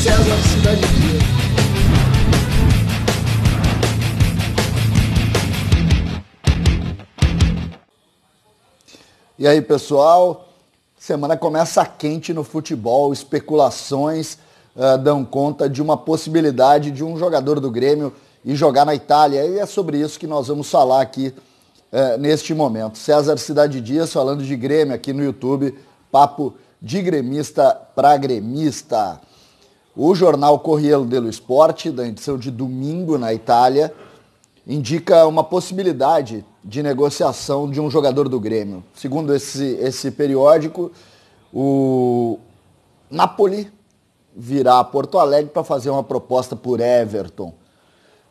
César Cidade Dias. E aí, pessoal? Semana começa quente no futebol, especulações dão conta de uma possibilidade de um jogador do Grêmio ir jogar na Itália. E é sobre isso que nós vamos falar aqui neste momento. César Cidade Dias falando de Grêmio aqui no YouTube, papo de gremista para gremista. O jornal Corriere dello Sport, da edição de domingo na Itália, indica uma possibilidade de negociação de um jogador do Grêmio. Segundo esse periódico, o Napoli virá a Porto Alegre para fazer uma proposta por Everton.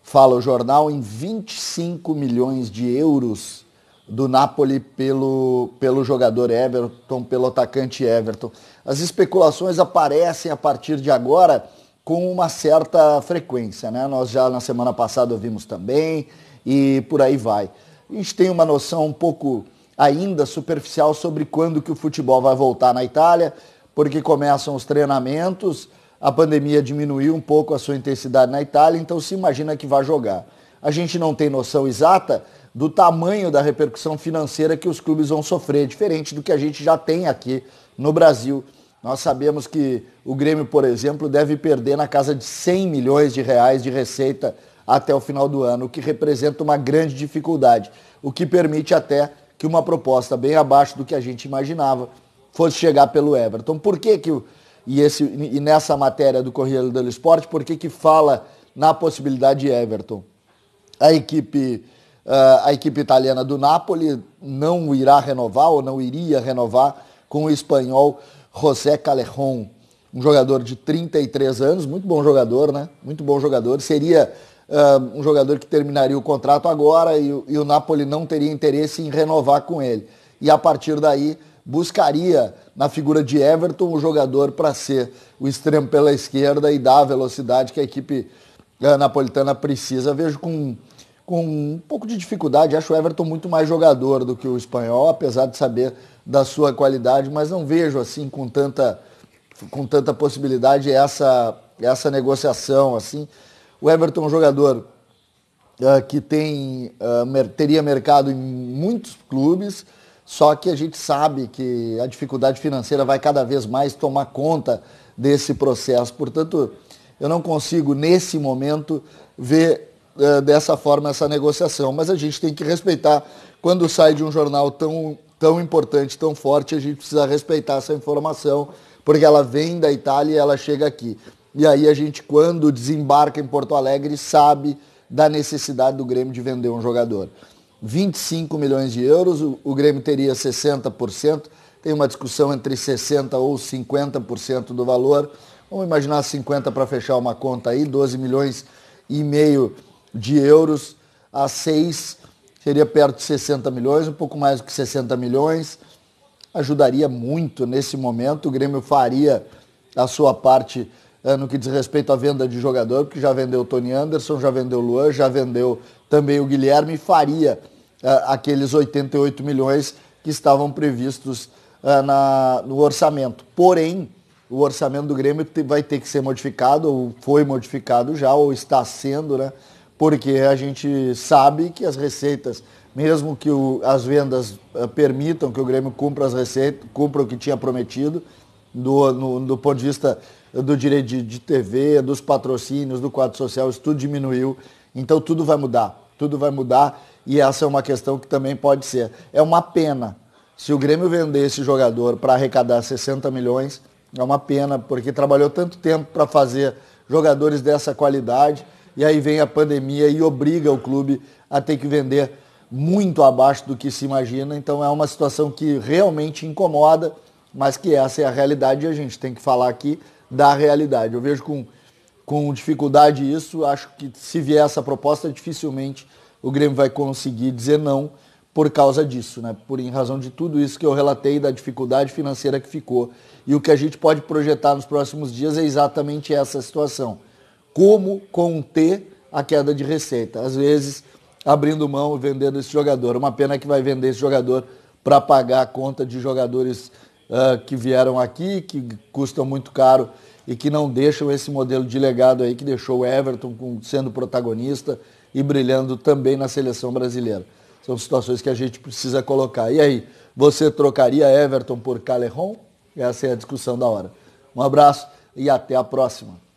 Fala o jornal em 25 milhões de euros do Napoli pelo jogador Everton, pelo atacante Everton. As especulações aparecem a partir de agora com uma certa frequência, né? Nós já na semana passada ouvimos também e por aí vai. A gente tem uma noção um pouco ainda superficial sobre quando que o futebol vai voltar na Itália, porque começam os treinamentos, a pandemia diminuiu um pouco a sua intensidade na Itália, então se imagina que vai jogar. A gente não tem noção exata do tamanho da repercussão financeira que os clubes vão sofrer, diferente do que a gente já tem aqui no Brasil. Nós sabemos que o Grêmio, por exemplo, deve perder na casa de 100 milhões de reais de receita até o final do ano, o que representa uma grande dificuldade, o que permite até que uma proposta bem abaixo do que a gente imaginava fosse chegar pelo Everton. Por que e nessa matéria do Corriere dello Sport, por que fala na possibilidade de Everton? A equipe italiana do Napoli não irá renovar ou não iria renovar com o espanhol José Callejon, um jogador de 33 anos, muito bom jogador, né? Muito bom jogador. Seria um jogador que terminaria o contrato agora e o Napoli não teria interesse em renovar com ele. E a partir daí buscaria na figura de Everton o jogador para ser o extremo pela esquerda e dar a velocidade que a equipe napolitana precisa. Vejo com um pouco de dificuldade, acho o Everton muito mais jogador do que o espanhol, apesar de saber da sua qualidade, mas não vejo assim com tanta possibilidade essa negociação. Assim. O Everton é um jogador que teria mercado em muitos clubes, só que a gente sabe que a dificuldade financeira vai cada vez mais tomar conta desse processo. Portanto, eu não consigo, nesse momento, ver dessa forma essa negociação. Mas a gente tem que respeitar, quando sai de um jornal tão importante, tão forte, a gente precisa respeitar essa informação, porque ela vem da Itália e ela chega aqui. E aí a gente, quando desembarca em Porto Alegre, sabe da necessidade do Grêmio de vender um jogador. 25 milhões de euros, o Grêmio teria 60%, tem uma discussão entre 60% ou 50% do valor. Vamos imaginar 50% para fechar uma conta aí, 12 milhões e meio de euros a 6, seria perto de 60 milhões, um pouco mais do que 60 milhões. Ajudaria muito nesse momento, o Grêmio faria a sua parte no que diz respeito à venda de jogador, porque já vendeu o Tony Anderson, já vendeu o Luan, já vendeu também o Guilherme, e faria aqueles 88 milhões que estavam previstos no orçamento. Porém, o orçamento do Grêmio vai ter que ser modificado, ou foi modificado já, ou está sendo, né? Porque a gente sabe que as receitas, mesmo que as vendas permitam que o Grêmio cumpra as receitas, cumpra o que tinha prometido, do ponto de vista do direito de TV, dos patrocínios, do quadro social, isso tudo diminuiu. Então tudo vai mudar e essa é uma questão que também pode ser. É uma pena se o Grêmio vender esse jogador para arrecadar 60 milhões, é uma pena, porque trabalhou tanto tempo para fazer jogadores dessa qualidade, e aí vem a pandemia e obriga o clube a ter que vender muito abaixo do que se imagina. Então é uma situação que realmente incomoda, mas que essa é a realidade e a gente tem que falar aqui da realidade. Eu vejo com dificuldade isso, acho que se vier essa proposta, dificilmente o Grêmio vai conseguir dizer não por causa disso, né? Em razão de tudo isso que eu relatei, da dificuldade financeira que ficou. E o que a gente pode projetar nos próximos dias é exatamente essa situação. Como conter a queda de receita. Às vezes, abrindo mão e vendendo esse jogador. Uma pena que vai vender esse jogador para pagar a conta de jogadores que vieram aqui, que custam muito caro e que não deixam esse modelo de legado aí que deixou o Everton sendo protagonista e brilhando também na seleção brasileira. São situações que a gente precisa colocar. E aí, você trocaria Everton por Callejón? Essa é a discussão da hora. Um abraço e até a próxima.